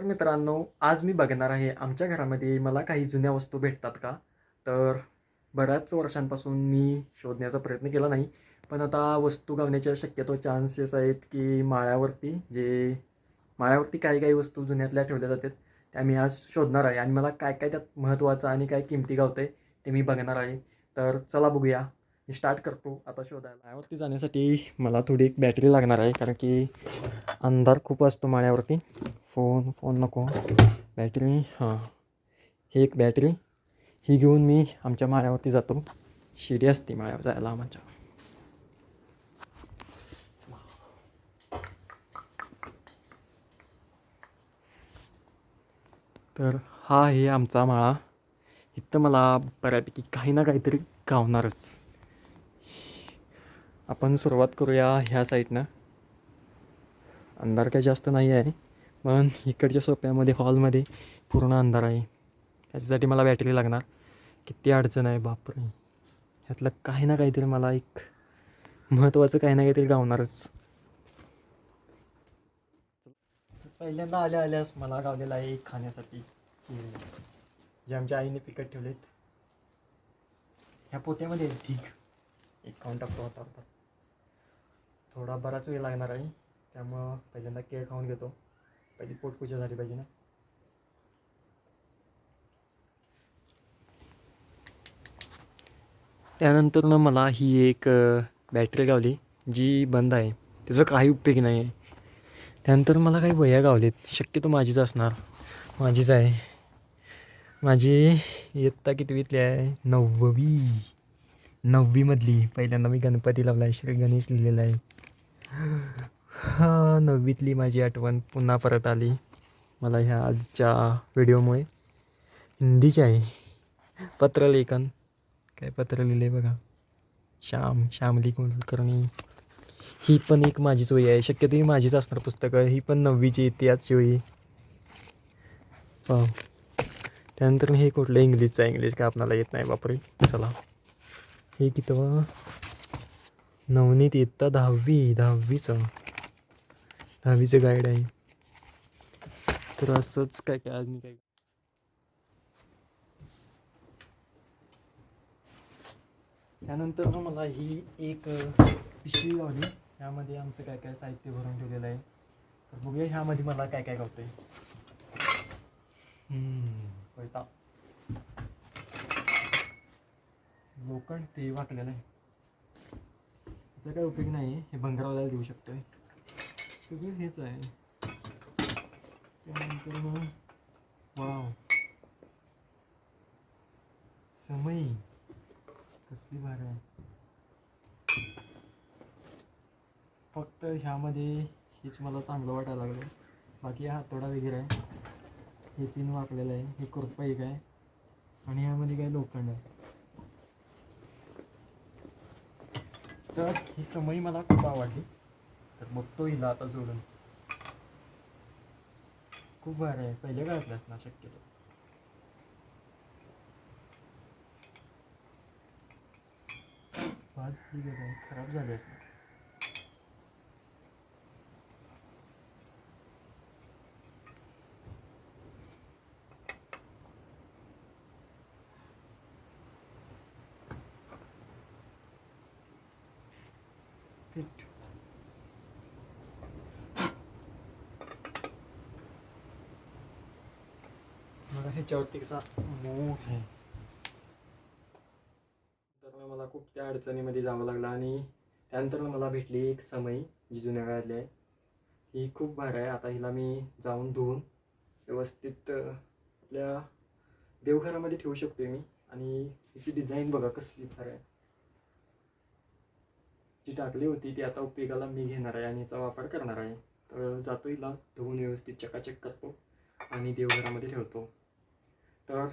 मित्रांनो, आज मी बघणार आहे आमच्या घरामध्ये मला काही जुन्या वस्तू भेटतात का? तर बऱ्याच वर्षांपासून मी शोधण्याचा प्रयत्न केला नाही. पण आता वस्तू गावण्याच्या शक्यतो चान्सेस आहेत, की माळ्यावरती काही-काही वस्तू जुन्यातल्या ठेवल्या जातात. त्या मी आज शोधणार आहे आणि मला काय-काय त्यात महत्त्वाचं आणि काय किमती गावतंय ते मी बघणार आहे. तर चला बघूया. मी स्टार्ट करतो आता शोधायला. माळ्यावरती जाण्यासाठी मला थोडी एक बॅटरी लागणार आहे, कारण की अंधार खूप असतो माळ्यावरती. फोन नको. बॅटरी हां, ही एक बॅटरी. ही घेऊन मी आमच्या माळ्यावरती जातो. शिडी असते माळ्यावर जायला आमच्या. तर हा आहे आमचा माळा. इथं मला बऱ्यापैकी काही ना काहीतरी गावणारच. आपण सुरुवात करूया ह्या साईडनं. अंधार काही जास्त नाही आहे, पण इकडच्या सोप्यामध्ये हॉलमध्ये पूर्ण अंधार आहे. त्याच्यासाठी मला बॅटरी लागणार. किती अडचण आहे बापरे. ह्यातलं काही ना काहीतरी मला एक महत्त्वाचं काही ना काहीतरी गावणारच. पहिल्यांदा आल्यास मला गावलेलं आहे एक खाण्यासाठी केळी, जे आमच्या आईने पिकत ठेवलेत. ह्या पोत्यामध्ये ठीक एक खाऊन टाकतो आता. थोडा बराच वेळ लागणार आहे, त्यामुळं पहिल्यांदा केळ खाऊन घेतो. पहिली पोटपूजा झाली पाहिजे ना. त्यानंतर मला ही एक बॅटरी गावली, जी बंद आहे. त्याचा काही उपयोग नाही आहे. त्यानंतर मला काही वह्या गावलेत. शक्यतो माझीच असणार. माझीच आहे. माझी इयत्ता कितवीतली आहे? 9वीमधली. पहिल्यांदा मी गणपती लावला आहे, श्री गणेश लिहिलेला आहे. हां, 9वीतली माझी आठवण पुन्हा परत आली मला ह्या आजच्या व्हिडिओमुळे. हिंदीची आहे. पत्रलेखन. काय पत्र लिहिले बघा. श्यामली कुलकर्णी. ही पण एक माझीच वही आहे. शक्यतो ही माझीच असणार पुस्तकं. ही पण 9वीची इतिहासची वही. हो. त्यानंतर हे कुठलं इंग्लिशचं आहे. इंग्लिश काय आपणाला येत नाही बापरे. चला, हे कितवं? नवनीत इयत्ता 10वीचं गाईड आहे. तर असंच काय काय आज मी काय. त्यानंतर मला ही एक पिशवी गावली. ह्यामध्ये आमचं काय काय साहित्य भरून ठेवलेलं आहे. तर बघूया ह्यामध्ये मला काय काय गावतंय. कोयता, लोखंड ते वाकलेलं आहे. त्याचा काय उपयोग नाही. हे भंगारवाल्याला देऊ शकतोय. सगळं हेच आहे. त्यानंतर मग वाव, समई कसली भारी आहे. फक्त ह्यामध्ये हेच मला चांगलं वाटायला लागलं. बाकी हा हातोडा वगैरे आहे. हे पिन वाकलेलं आहे. हे खुरपं एक आहे आणि ह्यामध्ये काय लोखंड आहे. तर ही समई मला खूप आवडली. तर बघतो हिला आता जोडून. खूप भारी आहे. पहिल्या काळातलं असणार शक्यतो. आज ठीक आहे, खराब झाली असणार. फिट. मला ह्याच्यावरती कसा मूग आहे. तर मला खूप त्या अडचणीमध्ये जावं लागलं आणि त्यानंतर मला भेटली एक समई, जी जुन्या काळातली आहे. ही खूप भारी आहे. आता हिला मी जाऊन धुवून व्यवस्थित आपल्या देवघरामध्ये ठेवू शकतो मी. आणि हिची डिझाईन बघा कसली भारी आहे. जी टाकली होती ती आता उपयोगाला मी घेणार आहे आणि हिचा वापर करणार आहे. तर जातो हिला धुवून व्यवस्थित चकाचक करतो आणि देवघरामध्ये ठेवतो. तर